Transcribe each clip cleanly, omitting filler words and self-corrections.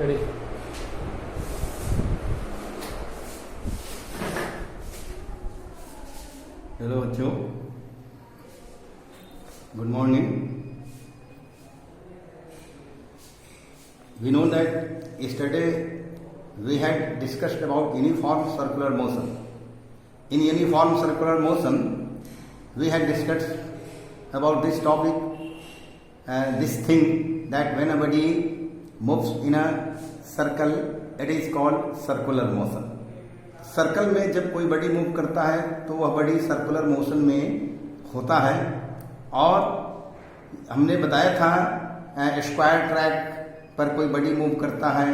Ready. Hello बच्चों, good morning. We know that yesterday we had discussed about uniform circular motion. In uniform circular motion, we had discussed about this topic, this thing that when a body moves in a circle, it is called circular motion. Circle में जब कोई body move करता है तो वह body circular motion में होता है। और हमने बताया था स्क्वायर ट्रैक पर कोई बॉडी मूव करता है,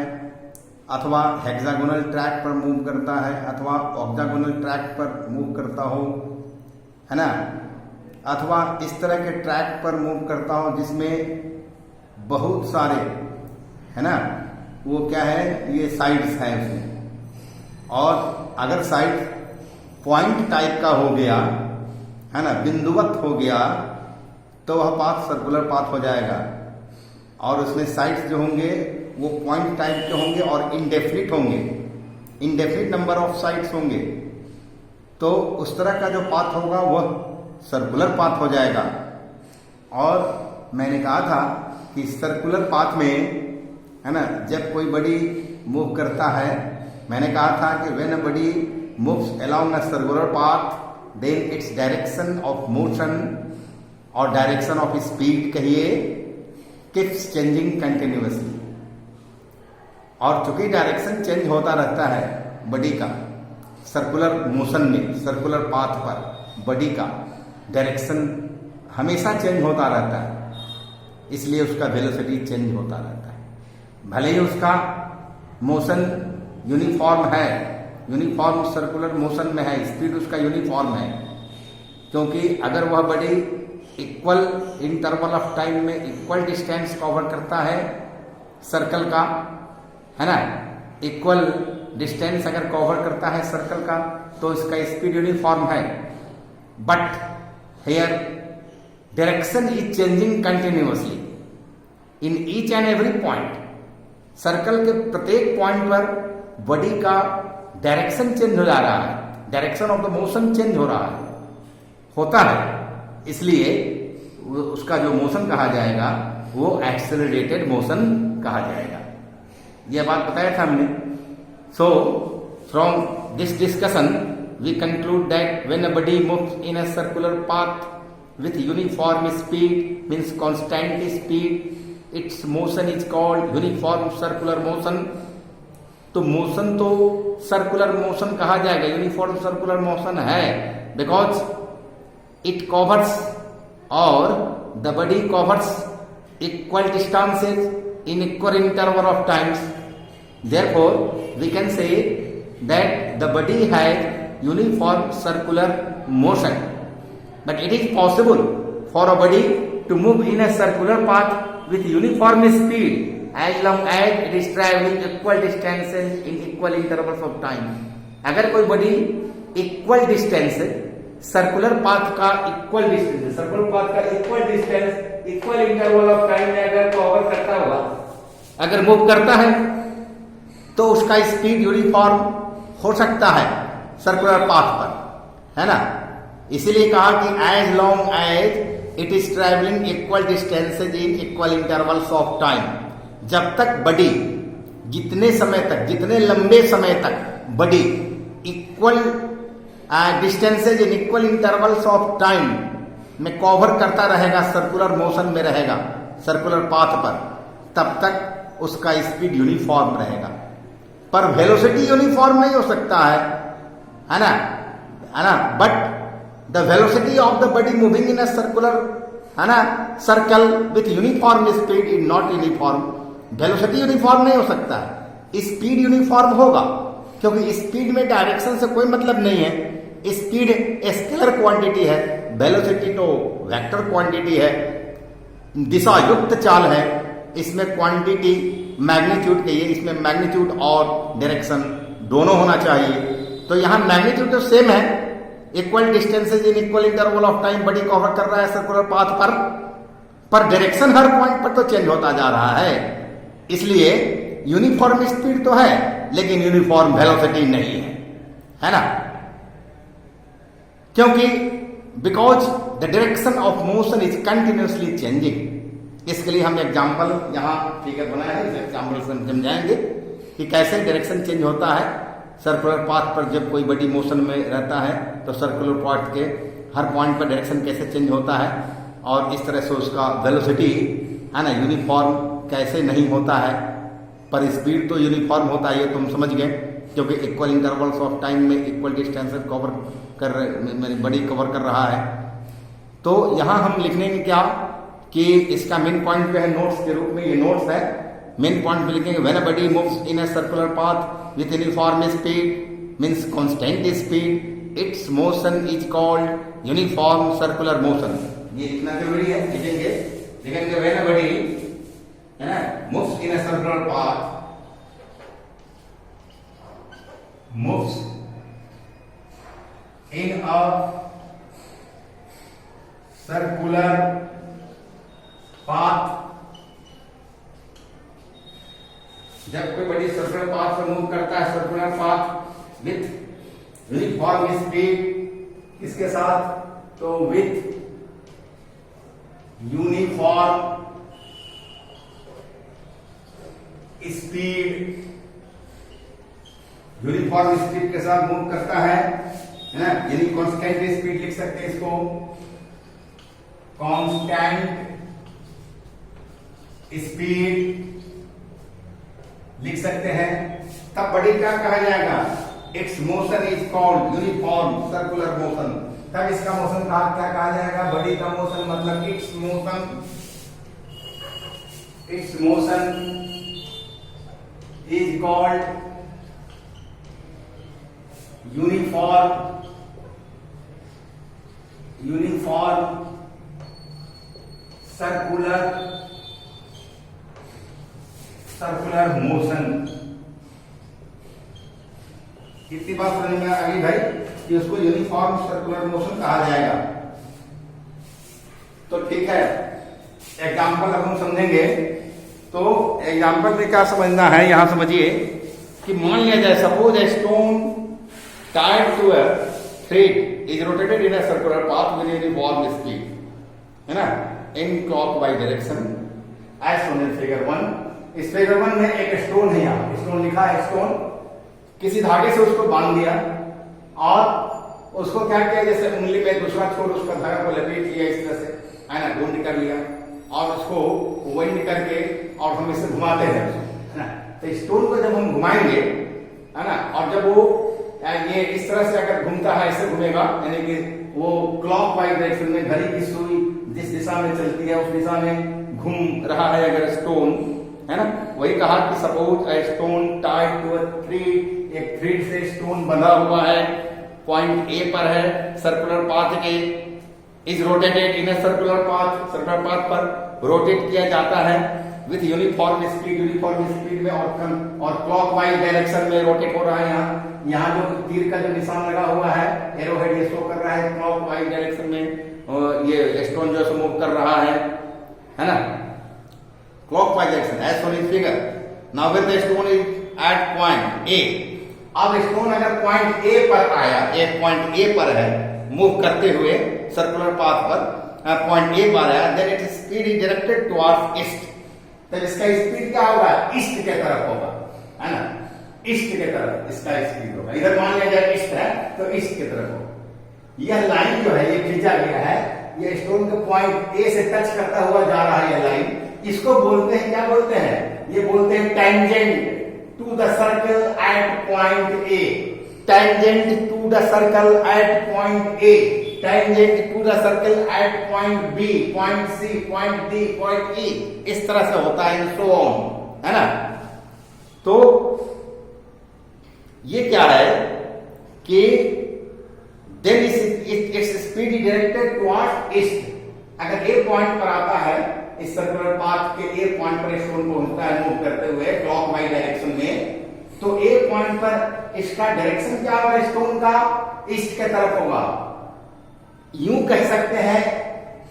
अथवा हेक्सागोनल ट्रैक पर मूव करता है, अथवा ऑक्टागोनल ट्रैक पर मूव करता हो, है ना, अथवा इस तरह के ट्रैक पर मूव करता हो जिसमें बहुत सारे, है ना, वो क्या है, ये साइड्स हैं उसमें। और अगर साइड पॉइंट टाइप का हो गया, है ना, बिंदुवत हो गया, तो वह पाथ सर्कुलर पाथ हो जाएगा। और उसमें साइड्स जो होंगे वो पॉइंट टाइप के होंगे और इनडेफिनिट होंगे, इनडेफिनिट नंबर ऑफ साइड्स होंगे। तो उस तरह का जो पाथ होगा वह सर्कुलर पाथ हो जाएगा। और मैंने कहा था कि सर्कुलर पाथ में, है ना, जब कोई बॉडी मूव करता है, मैंने कहा था कि when a body moves along a circular path then its direction of motion और डायरेक्शन ऑफ स्पीड कहिए कीप्स चेंजिंग कंटिन्यूअसली। और चूंकि डायरेक्शन चेंज होता रहता है बॉडी का सर्कुलर मोशन में, सर्कुलर पाथ पर बॉडी का डायरेक्शन हमेशा चेंज होता रहता है, इसलिए उसका वेलोसिटी चेंज होता रहता है। भले ही उसका मोशन यूनिफॉर्म है, यूनिफॉर्म सर्कुलर मोशन में है, स्पीड उसका यूनिफॉर्म है, क्योंकि अगर वह body equal interval of time में इक्वल डिस्टेंस कवर करता है सर्कल का, है ना, इक्वल डिस्टेंस अगर कवर करता है सर्कल का, तो इसका स्पीड यूनिफॉर्म है। But here direction is changing continuously in each and every point. Circle के प्रत्येक पॉइंट पर बॉडी का डायरेक्शन चेंज हो जा रहा है, direction of the motion change हो रहा है, होता है। इसलिए उसका जो मोशन कहा जाएगा वो एक्सेलरेटेड मोशन कहा जाएगा। यह बात बताया था हमने। So from this discussion we conclude that when a body moves in a circular path with uniform speed means constant speed, its motion is called uniform circular motion. तो मोशन तो circular motion कहा जाएगा, uniform circular motion है, because it covers और the body covers equal distances in equal interval of times. Therefore we can say that the body has uniform circular motion, but it is possible for a body to move in a circular path with uniform speed as long as it is traveling equal distances in equal intervals of time। अगर कोई body equal distance circular path का equal distance, circular path का equal distance equal interval of time में अगर cover करता हुआ अगर move करता है तो उसका स्पीड यूनिफॉर्म हो सकता है सर्कुलर पाथ पर, है ना। इसीलिए कहा कि as long as it is travelling equal distances in equal intervals of time. जब तक बॉडी जितने समय तक, जितने लंबे समय तक body equal distances in equal intervals of time में कवर करता रहेगा, सर्कुलर मोशन में रहेगा सर्कुलर पाथ पर, तब तक उसका स्पीड यूनिफॉर्म रहेगा। पर वेलोसिटी यूनिफॉर्म नहीं हो सकता है ना, है ना। But the velocity of the body moving in a circular, है ना, circle with uniform speed is not uniform। velocity uniform नहीं हो सकता है, स्पीड यूनिफॉर्म होगा, क्योंकि स्पीड में डायरेक्शन से कोई मतलब नहीं है। स्पीड स्केलर क्वांटिटी है, वेलोसिटी तो वेक्टर क्वांटिटी है, दिशा युक्त चाल है। इसमें क्वांटिटी मैग्नीट्यूड कहिए, इसमें मैग्नीट्यूड और डायरेक्शन दोनों होना चाहिए। तो यहां मैग्नीट्यूड तो सेम है, equal distances in equal interval of time body cover कर रहा है सर्कुलर पाथ पर डायरेक्शन हर पॉइंट पर तो चेंज होता जा रहा है। इसलिए यूनिफॉर्म स्पीड तो है लेकिन यूनिफॉर्म वेलोसिटी नहीं है ना? क्योंकि because the direction of motion is continuously changing. इसके लिए हम एग्जाम्पल यहाँ फिगर बनाए हैं, इस एग्जाम्पल से हम समझाएंगे कि कैसे डायरेक्शन चेंज होता है सर्कुलर पाथ पर। जब कोई बड़ी मोशन में रहता है तो सर्कुलर पाथ के हर पॉइंट पर डायरेक्शन कैसे चेंज होता है और इस तरह से उसका वेलोसिटी है ना यूनिफॉर्म कैसे नहीं होता है, पर स्पीड तो यूनिफॉर्म होता है, ये तुम समझ गए, क्योंकि इक्वल इंटरवल्स ऑफ टाइम में इक्वल डिस्टेंस कवर कर मेरी बड़ी कवर कर रहा है। तो यहाँ हम लिखने में क्या कि इसका मेन पॉइंट जो है नोट्स के रूप में, ये नोट्स है, मेन पॉइंट में लिखेंगे when a body moves in a circular path with uniform speed means constant speed, its motion is called uniform circular motion. ये लिखना जरूरी है, लिखेंगे व्हेन अ बॉडी है ना moves in a circular path, moves in a circular path, जब कोई बड़ी सर्कुलर पाथ पर मूव करता है, circular path with uniform speed, किसके साथ? तो with uniform speed, uniform speed के साथ मूव करता है ना, यानी कांस्टेंट स्पीड लिख सकते हैं इसको, कांस्टेंट स्पीड लिख सकते हैं। तब बॉडी क्या कहा जाएगा? It's motion is called uniform circular motion. तब इसका मोशन क्या कहा जाएगा? बॉडी का मोशन मतलब it's motion is called uniform circular motion. कितनी बात समझ में आ गई भाई कि उसको यूनिफॉर्म सर्कुलर मोशन कहा जाएगा। तो ठीक है, एग्जाम्पल अब हम समझेंगे। तो एग्जाम्पल में क्या समझना है, यहां समझिए कि मान लिया जाए suppose a stone tied to a thread is rotated in a circular path with uniform speed, है ना, in clockwise direction as shown in figure 1। इस फिगर 1 में एक स्टोन है, यहाँ स्टोन लिखा है, स्टोन किसी धागे से उसको बांध दिया और उसको क्या किया, जैसे उंगली में दूसरा छोर उसका धागा को लपेट लिया इस तरह से, है ना, गुंड कर लिया और उसको वाइंड करके और हम इसे घुमाते हैं, है ना। तो स्टोन को जब हम घुमाएंगे, है ना, और जब वो ये इस तरह से अगर घूमता है, ऐसे घूमेगा, यानी कि वो क्लॉकवाइज डायरेक्शन में घड़ी की सुई जिस दिशा में चलती है उस दिशा में घूम रहा है अगर स्टोन, है ना। वही कहा कि suppose a stone tied to a thread, एक थ्रेड से स्टोन बंधा हुआ है, पॉइंट ए पर है, सर्कुलर पाथ के, is rotated in a circular path, circular path पर रोटेट किया जाता है विथ यूनिफॉर्म स्पीड में और क्लॉकवाइज डायरेक्शन में रोटेट हो रहा है। यहाँ जो तीर का जो निशान लगा हुआ है, एरो हेड, ये शो कर रहा है क्लॉकवाइज डायरेक्शन में ये स्टोन जो है मूव कर रहा है ना, clockwise direction as shown in figure. Now when the stone is at point A, अब स्टोन अगर पॉइंट ए पर आया, एक पॉइंट ए पर है मूव करते हुए सर्कुलर पाथ पर, पॉइंट ए पर आया, then its speed is directed towards east. तो इसका स्पीड क्या होगा? ईस्ट के तरफ होगा, है ना, ईस्ट के तरफ इसका स्पीड होगा। इधर मान लिया जाए ईस्ट है तो ईस्ट की तरफ होगा। यह लाइन जो है ये खींचा गया है, ये स्टोन के पॉइंट ए से टच करता हुआ जा रहा है, यह लाइन, इसको बोलते हैं, क्या बोलते हैं? ये बोलते हैं tangent to the circle at point A, tangent to the circle at point A, tangent to the circle at point B, point C, point D, point E, इस तरह से होता है, सो ऑन, है ना। तो ये क्या है कि then its speed is directed towards east. अगर ए पॉइंट पर आता है, इस सर्कुलर पाथ के ए पॉइंट पर स्टोन पहुंचता है मूव करते हुए क्लॉकवाइज डायरेक्शन में, तो ए पॉइंट पर इसका डायरेक्शन क्या होगा? स्टोन का ईस्ट के तरफ होगा। यूं कह सकते हैं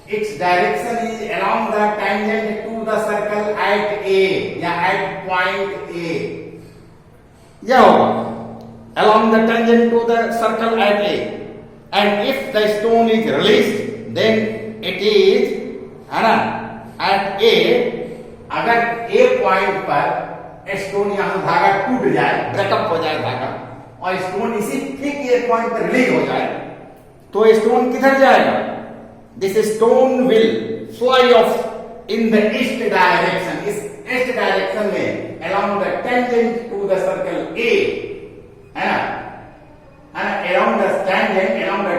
it's direction is along the tangent to the circle at A या एट पॉइंट ए, यह होगा along the tangent to the circle at A, and if the stone is released then it is, है ना, at A, अगर A point पर stone यहां धागा टूट जाए, ब्रेकअप हो जाए धागा, और स्टोन इसी ठीक ए पॉइंट पर रिलीज हो जाए, तो स्टोन किधर जाएगा? This stone will fly off in the east direction, इस ईस्ट डायरेक्शन में along the tangent to the circle A, है ना, around the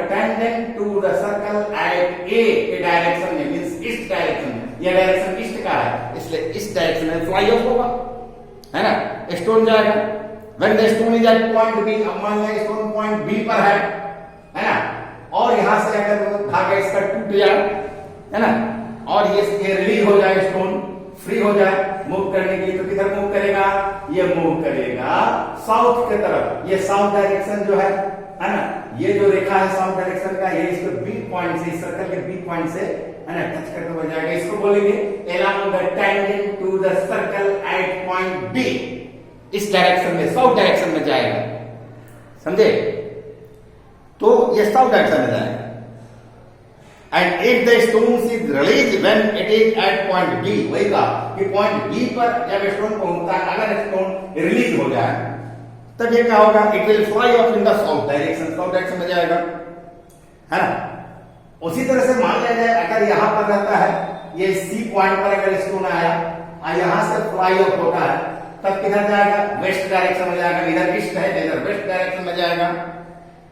tangent to the circle at A के डायरेक्शन में, मींस ईस्ट डायरेक्शन में, यह डायरेक्शन ईस्ट का है, इसलिए इस डायरेक्शन में फ्लाई ऑफ होगा, है ना, स्टोन जाएगा। When the stone is at point B, अब मान लिया स्टोन पॉइंट बी पर है ना, और यहां से अगर धागा इसका टूट जाए, है ना, और ये रिलीज हो जाए, स्टोन फ्री हो जाए मूव करने के लिए, तो किधर मूव करेगा? ये मूव करेगा साउथ की तरफ। ये साउथ डायरेक्शन जो है ना, ये जो रेखा है साउथ डायरेक्शन का, ये इसको बी पॉइंट से, इस सर्कल के बी पॉइंट से, है ना, टच करके हो जाएगा। इसको बोलेंगे along the tangent to the circle at point B, इस डायरेक्शन में, साउथ डायरेक्शन में जाएगा, समझे? तो ये साउथ डायरेक्शन में जाएगा। And if the stone is released when it is at point B, वही कहा कि पॉइंट बी पर जब स्टोन पहुंचता है, अगर स्टोन रिलीज हो जाए, तब ये क्या होगा? It will fly off in the south direction, south direction में जाएगा, है ना। उसी तरह से मान लिया जाए अगर यहां पर रहता है, ये सी पॉइंट पर अगर स्टोन आया और यहां से फ्लाई ऑफ होता है, तब किधर जाएगा? वेस्ट डायरेक्शन में जाएगा। इधर ईस्ट है, इधर वेस्ट डायरेक्शन में जाएगा,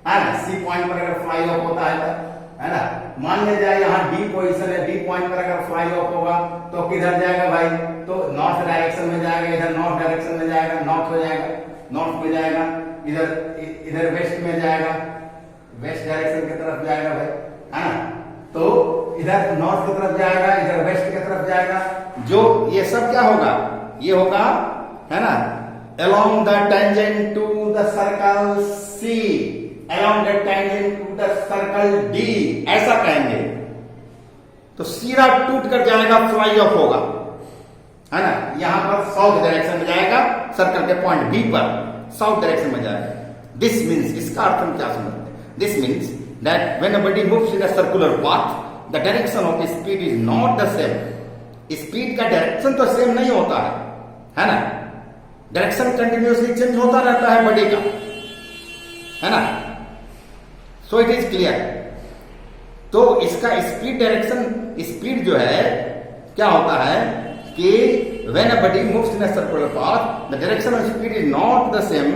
है ना। सी पॉइंट पर अगर फ्लाई ऑफ होता है, है ना, मान लिया जाए यहाँ डी पोजीशन है, डी पॉइंट पर अगर फ्लाई ऑफ होगा तो किधर जाएगा भाई? तो नॉर्थ डायरेक्शन में जाएगा, इधर नॉर्थ डायरेक्शन में जाएगा, नॉर्थ हो जाएगा, नॉर्थ में जाएगा, इधर वेस्ट में जाएगा, वेस्ट डायरेक्शन की तरफ जाएगा भाई, है ना। तो इधर नॉर्थ की तरफ जाएगा, इधर वेस्ट की तरफ जाएगा। जो ये सब क्या होगा? ये होगा, है ना, along the tangent to the circle C, along the tangent to the circle D, ऐसा कहेंगे तो सीधा टूट कर जाएगा, फ्लाई ऑफ होगा, है ना। यहां पर साउथ डायरेक्शन में जाएगा, सर्कल के पॉइंट बी पर साउथ डायरेक्शन में जाएगा। दिस मीन्स, इसका अर्थ हम क्या समझते हैं? This means that when a body moves in a circular path, the direction of speed is not the same. Speed का डायरेक्शन तो सेम नहीं होता है ना। डायरेक्शन कंटिन्यूअसली चेंज होता रहता है बॉडी का, है ना। So it is clear. तो इसका स्पीड डायरेक्शन, स्पीड जो है क्या होता है कि when a body moves in a circular path, the direction of speed is not the same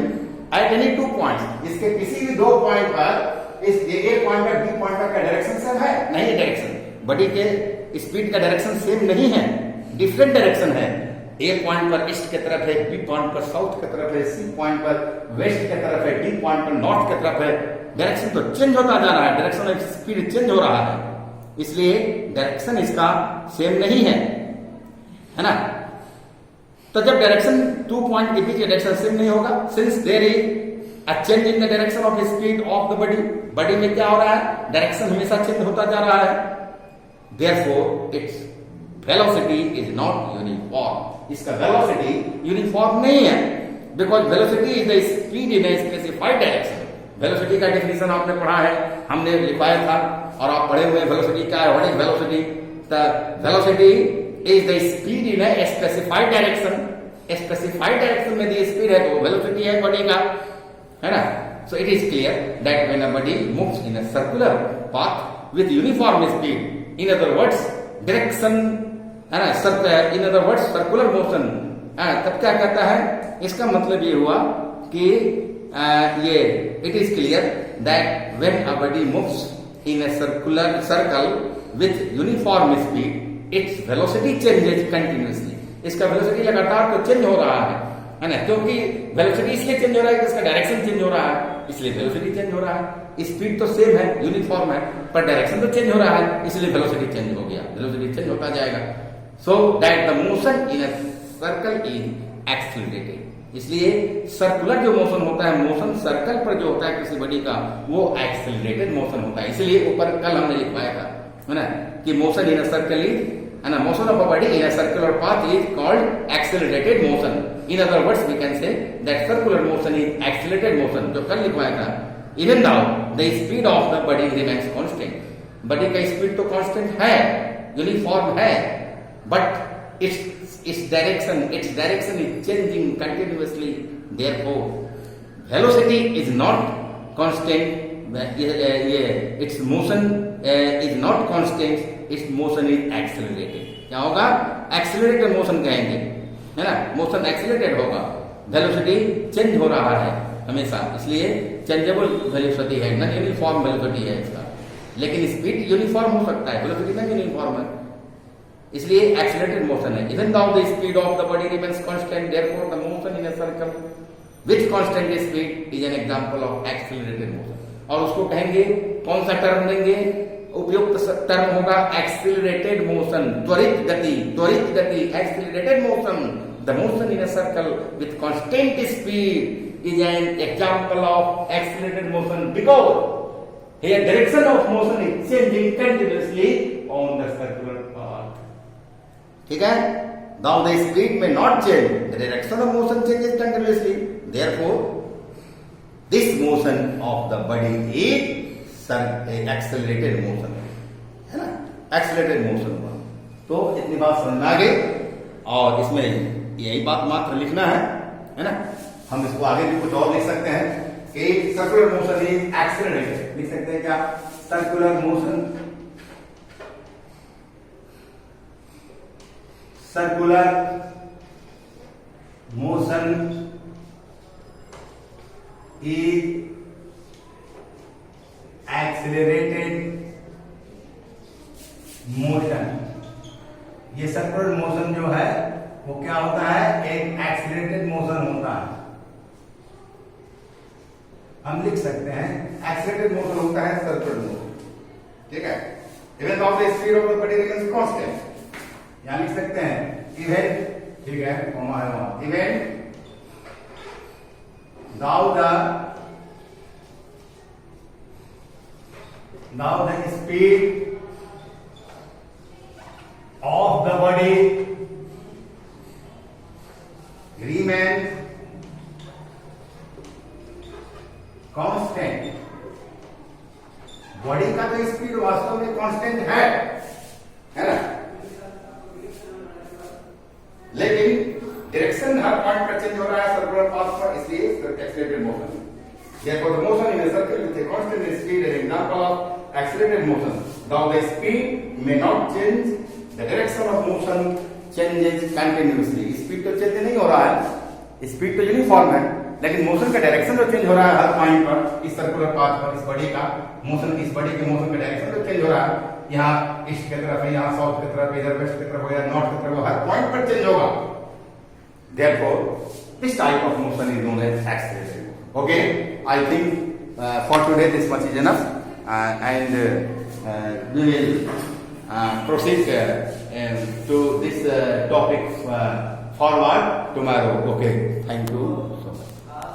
at any two points. इसके किसी भी दो पॉइंट पर, इस ए पॉइंट पर, बी पॉइंट पर का डायरेक्शन सेम है? नहीं, डायरेक्शन बॉडी के स्पीड का डायरेक्शन सेम नहीं है, डिफरेंट डायरेक्शन है। ए पॉइंट पर ईस्ट की तरफ है, बी पॉइंट पर साउथ की तरफ है, सी पॉइंट पर वेस्ट की तरफ है, डी पॉइंट पर नॉर्थ की तरफ है। डायरेक्शन तो चेंज होता जा रहा है, डायरेक्शन ऑफ स्पीड चेंज हो रहा है, इसलिए डायरेक्शन इसका सेम नहीं है ना। तो जब डायरेक्शन टू पॉइंट के बीच डायरेक्शन सेम नहीं होगा, since there is a change in the direction of speed of the body, body में क्या हो रहा है? डायरेक्शन हमेशा चेंज होता जा रहा है। Therefore its velocity is not uniform. इसका वेलोसिटी यूनिफॉर्म नहीं है, because velocity is the speed in a specified direction. Velocity का डेफिनेशन आपने पढ़ा है, हमने लिखवाया था, और आप पढ़े हुए वेलोसिटी क्या है, what is velocity? The velocity is the speed in a specified direction. Specified direction में दी स्पीड है तो वेलोसिटी है बॉडी का, है ना। So it is clear that when a body moves in a circular path with uniform speed, in other words direction, है ना, in other words circular motion, तब क्या कहता है? इसका मतलब ये हुआ कि ये it is clear that when a body moves in a circular circle with uniform speed, its velocity changes continuously. इसका वेलोसिटी लगातार तो चेंज हो रहा है ना, क्योंकि वेलोसिटी इसलिए चेंज हो रहा है कि इसका डायरेक्शन चेंज हो रहा है, इसलिए वेलोसिटी चेंज हो रहा है। स्पीड तो सेम है, यूनिफॉर्म है, पर डायरेक्शन तो चेंज हो रहा है, इसलिए वेलोसिटी चेंज हो गया, वेलोसिटी चेंज होता जाएगा। So that the motion in a circle is accelerated. इसलिए सर्कुलर जो मोशन होता है, मोशन सर्कल पर जो होता है किसी बॉडी का, वो एक्सीलरेटेड मोशन होता है। इसलिए ऊपर कल हमने लिखवाया था, है ना, कि motion in a circle is and a motion of a body in a circular path is called accelerated motion. In other words, we can say that circular motion is accelerated motion. जो कल लिखवाया था, even though the speed of the body remains constant. Body का speed तो constant है, uniform है, but its direction is changing continuously. Therefore, velocity is not constant. Its motion is not constant. Its motion is accelerated. क्या होगा? Accelerated motion कहेंगे, है ना? Motion accelerated होगा, वेलोसिटी चेंज हो रहा है हमेशा, इसलिए चेंजेबल वेलोसिटी है, ना यूनिफॉर्म वेलोसिटी है इसका। लेकिन स्पीड यूनिफॉर्म हो सकता है, वेलोसिटी में यूनिफॉर्म है, इसलिए एक्सेलरेटेड मोशन है। Even though the speed of the body remains constant, therefore the motion in a circle with constant speed is an example of accelerated motion. और उसको कहेंगे, कौन सा टर्म देंगे? उपयुक्त टर्म होगा एक्सेलरेटेड मोशन, त्वरित गति, accelerated motion. The motion in a circle with constant speed is an example of accelerated motion because here direction of motion is changing continuously on the circular path. ठीक है? Now the speed may not change, the direction of motion changes continuously. Therefore, this motion of the body is accelerated motion, है ना? Accelerated motion. तो इतनी बात समझ में आ गई, और इसमें यही बात मात्र लिखना है ना? हम इसको आगे भी कुछ और लिख सकते हैं कि सर्कुलर मोशन इज एक्सेलरेटेड। लिख सकते हैं क्या? Circular motion is accelerated motion. ये सर्कुलर मोशन जो है वो क्या होता है? एक एक्सेलरेटेड मोशन होता है। हम लिख सकते हैं एक्सेलरेटेड मोशन होता है सर्कुलर मोशन, ठीक है? Even of the speed of the body remains constant, यहां लिख सकते हैं इवन, ठीक है, कॉमा है वहां, even now the speed of the body remains constant. Body का तो स्पीड वास्तव में कांस्टेंट है ना? लेकिन डायरेक्शन हर पॉइंट पर चेंज हो रहा है सर्कुलर पाथ पर, इसलिए accelerated motion. Therefore, the motion in a circle with a constant speed is an example of accelerated motion. Though the speed may not change, the direction of motion changes continuously. Speed तो change नहीं हो रहा है, speed तो uniform है, लेकिन motion का direction तो चेंज हो रहा है हर पॉइंट पर, इस सर्कुलर पाथ पर। इस बॉडी का मोशन, इस बॉडी के मोशन का डायरेक्शन तो चेंज हो रहा है, यहाँ ईस्ट की तरफ है, यहाँ साउथ की तरफ, इधर वेस्ट की तरफ, इधर नॉर्थ की तरफ, हर पॉइंट पर चेंज होगा। Therefore, this type of motion is known as accelerated. Okay, I think for today this much is enough, and we will proceed to this topic forward tomorrow. Okay, thank you.